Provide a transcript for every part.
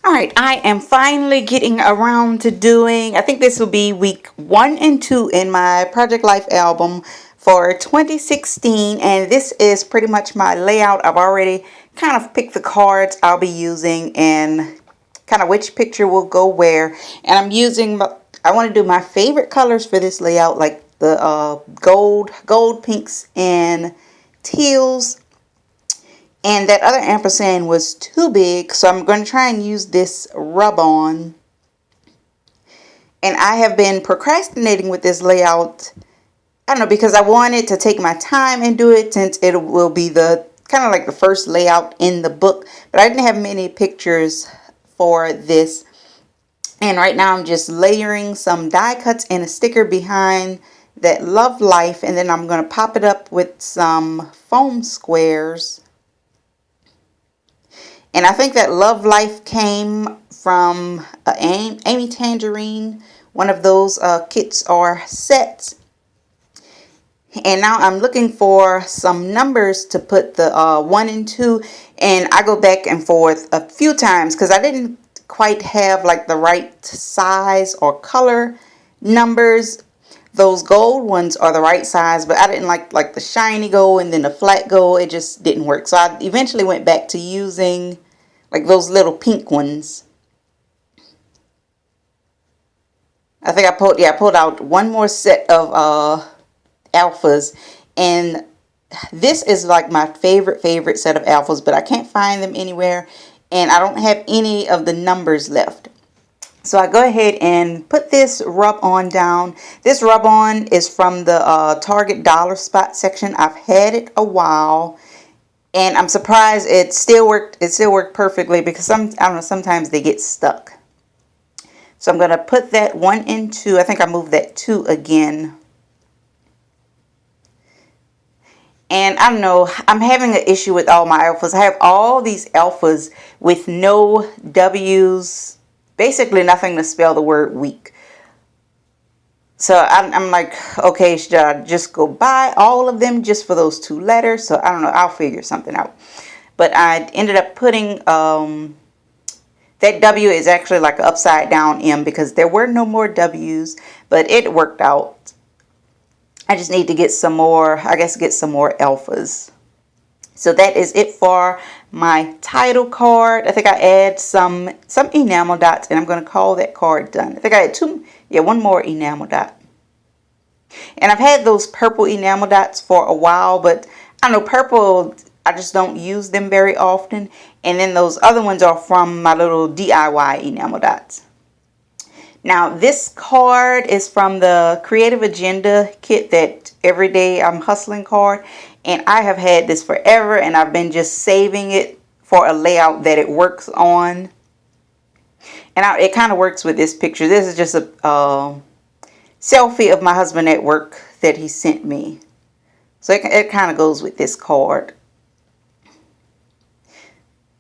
All right, I am finally getting around to doing, I think this will be week 1 and 2 in my Project Life album for 2016. And this is pretty much my layout. I've already kind of picked the cards I'll be using and kind of which picture will go where. And I'm using, I want to do my favorite colors for this layout, like the gold, pinks, and teals. And that other ampersand was too big, so I'm going to try and use this rub-on. And I have been procrastinating with this layout, I don't know, because I wanted to take my time and do it, since it will be the kind of like the first layout in the book. But I didn't have many pictures for this. And right now I'm just layering some die cuts and a sticker behind that Love Life. And then I'm going to pop it up with some foam squares. And I think that Love Life came from Amy Tangerine, one of those kits or sets. And now I'm looking for some numbers to put the 1 and 2. And I go back and forth a few times because I didn't quite have like the right size or color numbers. Those gold ones are the right size, but I didn't like the shiny gold and then the flat gold. It just didn't work. So I eventually went back to using like those little pink ones. I think I pulled out one more set of alphas, and this is like my favorite set of alphas, but I can't find them anywhere, and I don't have any of the numbers left. So I go ahead and put this rub on down. This rub on is from the Target dollar spot section. I've had it a while, and I'm surprised it still worked. It still worked perfectly, because I don't know, sometimes they get stuck. So I'm going to put that 1 and 2. I think I moved that 2 again. And I don't know, I'm having an issue with all my alphas. I have all these alphas with no W's, basically nothing to spell the word week. So I'm like, okay, should I just go buy all of them just for those 2 letters? So I don't know, I'll figure something out. But I ended up putting, that W is actually like an upside down M, because there were no more W's, but it worked out. I just need to get some more, I guess, get some more alphas. So that is it for my title card. I think I add some enamel dots, and I'm going to call that card done. I think I had one more enamel dot. And I've had those purple enamel dots for a while, but I don't know, purple, I just don't use them very often. And then those other ones are from my little DIY enamel dots. Now this card is from the Creative Agenda kit, that Everyday I'm Hustling card. And I have had this forever, and I've been just saving it for a layout that it works on. And it kind of works with this picture. This is just a selfie of my husband at work that he sent me. So it kind of goes with this card.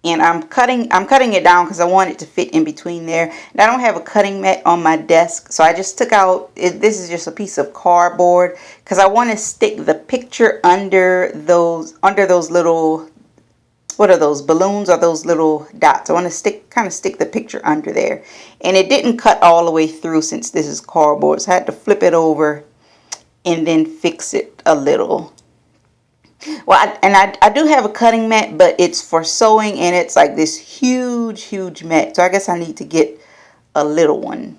And I'm cutting it down because I want it to fit in between there. And I don't have a cutting mat on my desk, so I just took out, this is just a piece of cardboard, because I want to stick the picture under those little, what are those, balloons, or those little dots. I want to kind of stick the picture under there. And it didn't cut all the way through, since this is cardboard, so I had to flip it over and then fix it a little. Well, I do have a cutting mat, but it's for sewing, and it's like this huge mat. So I guess I need to get a little one.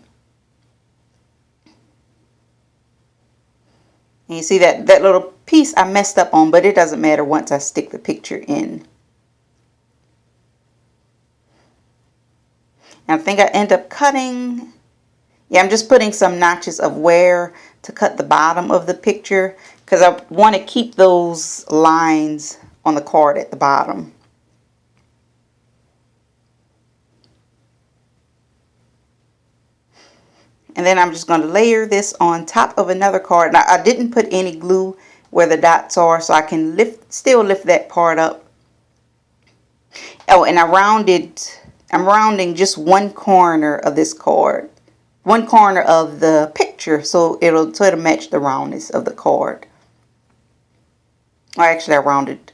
And you see that little piece I messed up on, but it doesn't matter once I stick the picture in. And I think I end up cutting, yeah, I'm just putting some notches of where to cut the bottom of the picture, because I want to keep those lines on the card at the bottom. And then I'm just going to layer this on top of another card. Now, I didn't put any glue where the dots are, so I can still lift that part up. Oh, and I'm rounding just one corner of this card. One corner of the picture, so it'll match the roundness of the card. Or actually, I rounded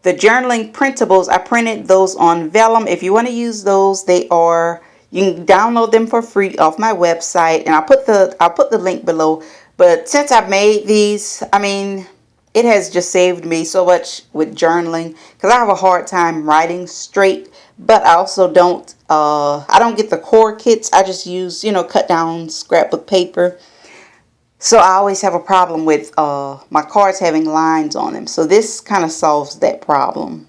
The journaling printables, I printed those on vellum. If you want to use those, you can download them for free off my website, and I'll put the link below. But since I've made these, I mean, it has just saved me so much with journaling because I have a hard time writing straight. But I also I don't get the core kits. I just use, cut down scrapbook paper. So I always have a problem with my cards having lines on them. So this kind of solves that problem.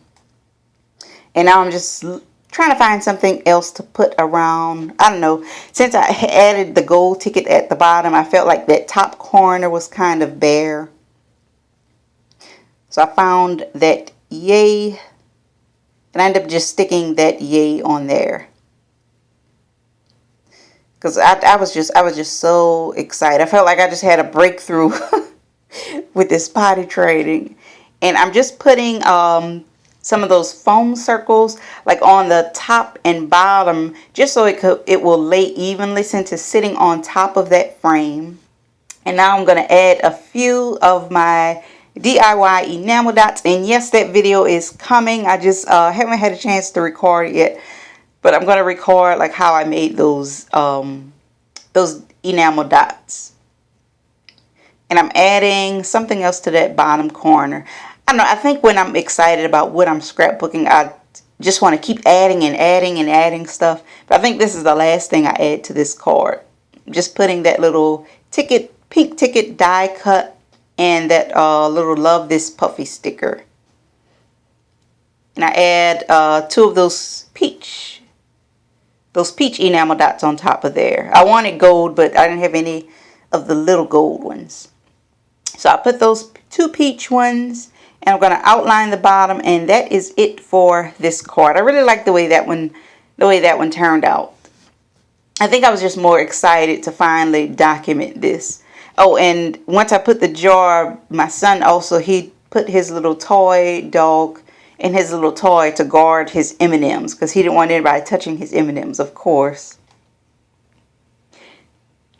And now I'm just trying to find something else to put around. I don't know. Since I added the gold ticket at the bottom, I felt like that top corner was kind of bare. So I found that yay. And I ended up just sticking that yay on there. Because I was just so excited. I felt like I just had a breakthrough with this potty training. And I'm just putting some of those foam circles like on the top and bottom, just so it will lay evenly since it's sitting on top of that frame. And now I'm going to add a few of my DIY enamel dots. And yes, that video is coming. I just haven't had a chance to record it yet. But I'm going to record like how I made those enamel dots. And I'm adding something else to that bottom corner. I don't know. I think when I'm excited about what I'm scrapbooking, I just want to keep adding and adding and adding stuff. But I think this is the last thing I add to this card. Just putting that little pink ticket die cut and that little love this puffy sticker. And I add 2 of those peach enamel dots on top of there. I wanted gold, but I didn't have any of the little gold ones. So I put those 2 peach ones, and I'm going to outline the bottom, and that is it for this card. I really like the way that one turned out. I think I was just more excited to finally document this. Oh, and once I put the jar, my son also, he put his little toy dog and his little toy to guard his M&Ms because he didn't want anybody touching his M&Ms, of course.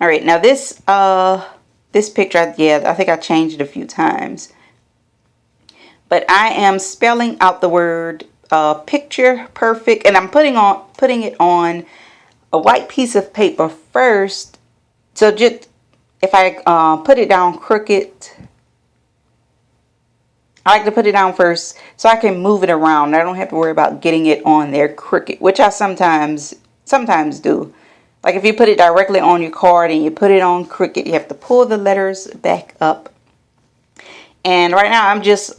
All right, now this picture, yeah, I think I changed it a few times. But I am spelling out the word picture perfect, and I'm putting it on a white piece of paper first. So just if I put it down crooked, I like to put it down first so I can move it around. I don't have to worry about getting it on there crooked, which I sometimes do. Like if you put it directly on your card and you put it on crooked, you have to pull the letters back up. And right now I'm just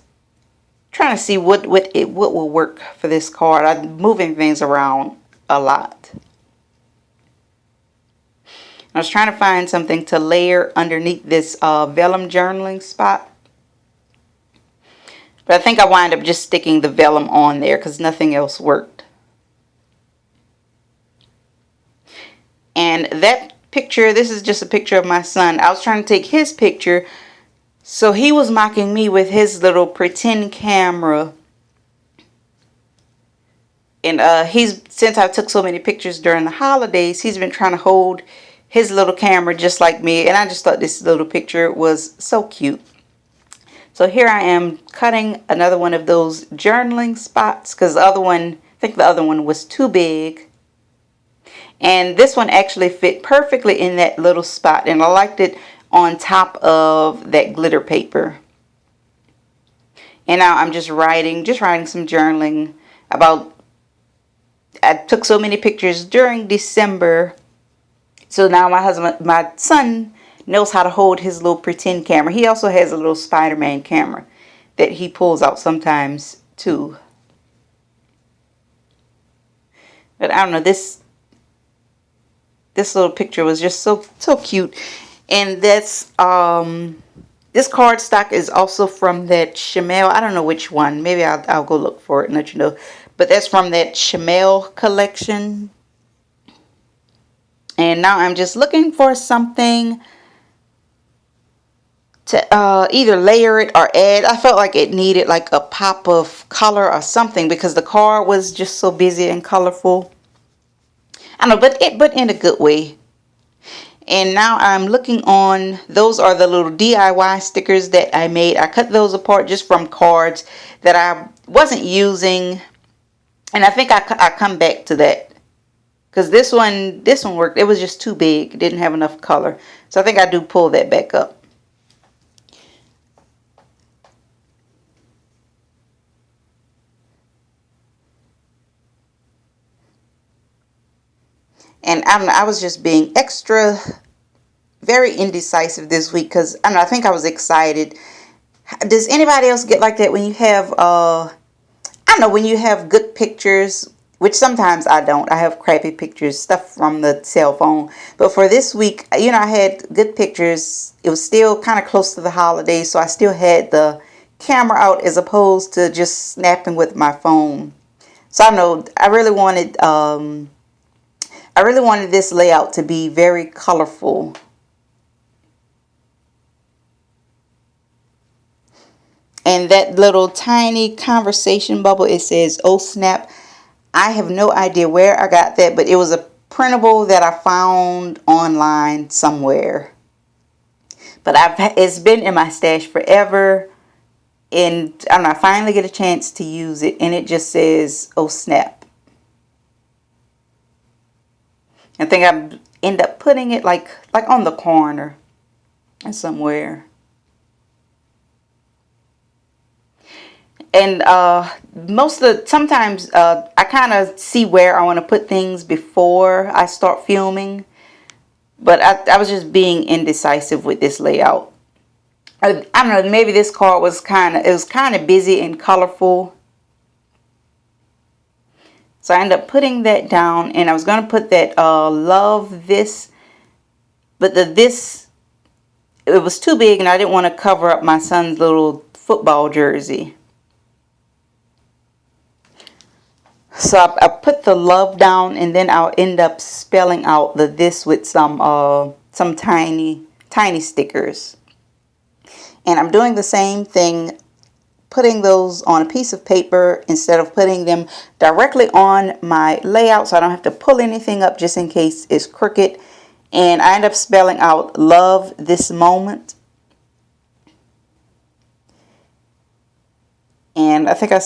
trying to see what will work for this card. I'm moving things around a lot. I was trying to find something to layer underneath this vellum journaling spot. But I think I wind up just sticking the vellum on there because nothing else worked. And that picture, this is just a picture of my son. I was trying to take his picture. So he was mocking me with his little pretend camera. And since I took so many pictures during the holidays, he's been trying to hold his little camera just like me. And I just thought this little picture was so cute. So here I am cutting another one of those journaling spots because I think the other one was too big. And this one actually fit perfectly in that little spot. And I liked it on top of that glitter paper. And now I'm just writing some journaling about, I took so many pictures during December. So now my son knows how to hold his little pretend camera. He also has a little Spider-Man camera that he pulls out sometimes too. But I don't know, this little picture was just so cute. And that's this cardstock is also from that Chamel. I don't know which one. Maybe I'll go look for it and let you know. But that's from that Chamel collection. And now I'm just looking for something to either layer it or add. I felt like it needed like a pop of color or something because the card was just so busy and colorful. I don't know, but in a good way. And now I'm looking on, those are the little DIY stickers that I made. I cut those apart just from cards that I wasn't using, and I think I come back to that because this one worked. It was just too big. It didn't have enough color. So I think I do pull that back up. And I was just being extra, very indecisive this week because I think I was excited. Does anybody else get like that when you have, I don't know, when you have good pictures, which sometimes I don't. I have crappy pictures, stuff from the cell phone. But for this week, I had good pictures. It was still kind of close to the holidays, so I still had the camera out as opposed to just snapping with my phone. So I know I really wanted this layout to be very colorful. And that little tiny conversation bubble, it says, "Oh snap." I have no idea where I got that, but it was a printable that I found online somewhere. But it's been in my stash forever. And I finally get a chance to use it, and it just says, "Oh snap." I think I end up putting it like on the corner somewhere. And sometimes I kind of see where I want to put things before I start filming. But I was just being indecisive with this layout. I don't know, maybe this card was kind of busy and colorful. So I ended up putting that down, and I was going to put that love this, but this, it was too big and I didn't want to cover up my son's little football jersey. So I put the love down, and then I'll end up spelling out the this with some tiny stickers. And I'm doing the same thing, putting those on a piece of paper instead of putting them directly on my layout, so I don't have to pull anything up just in case it's crooked. And I end up spelling out "love this moment." And I think I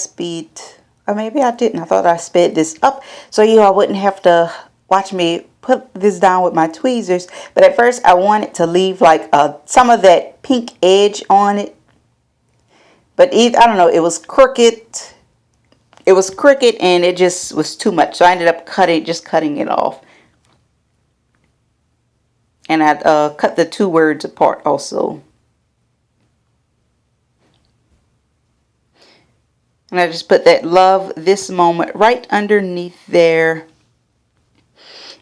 or maybe I didn't. I thought I sped this up so you all wouldn't have to watch me put this down with my tweezers. But at first I wanted to leave like some of that pink edge on it. But I don't know, it was crooked. It was crooked and it just was too much. So I ended up cutting it off. And I cut the two words apart also. And I just put that "love this moment" right underneath there.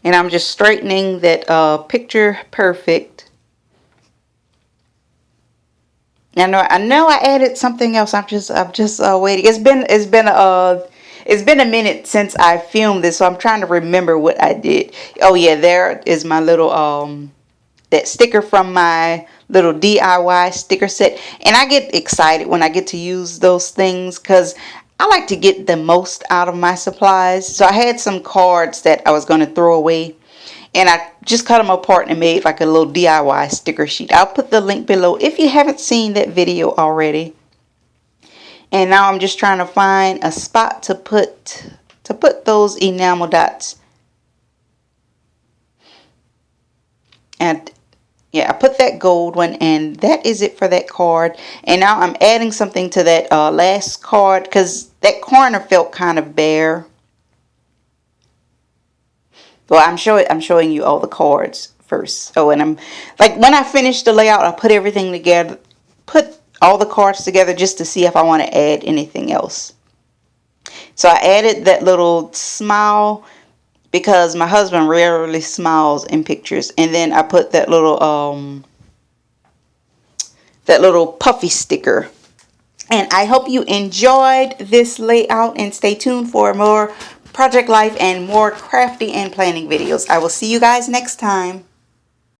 And I'm just straightening that picture perfect. I know I added something else. I'm just waiting. It's been a minute since I filmed this, so I'm trying to remember what I did. Oh yeah, there is my little that sticker from my little DIY sticker set. And I get excited when I get to use those things because I like to get the most out of my supplies. So I had some cards that I was going to throw away, and I just cut them apart and made like a little DIY sticker sheet. I'll put the link below if you haven't seen that video already. And now I'm just trying to find a spot to put those enamel dots. And yeah, I put that gold one, and that is it for that card. And now I'm adding something to that last card because that corner felt kind of bare. Well, I'm showing you all the cards first. Oh, and I'm like, when I finish the layout, I'll put everything together, put all the cards together just to see if I want to add anything else. So I added that little smile because my husband rarely smiles in pictures. And then I put that little puffy sticker. And I hope you enjoyed this layout, and stay tuned for more Project Life and more crafting and planning videos. I will see you guys next time.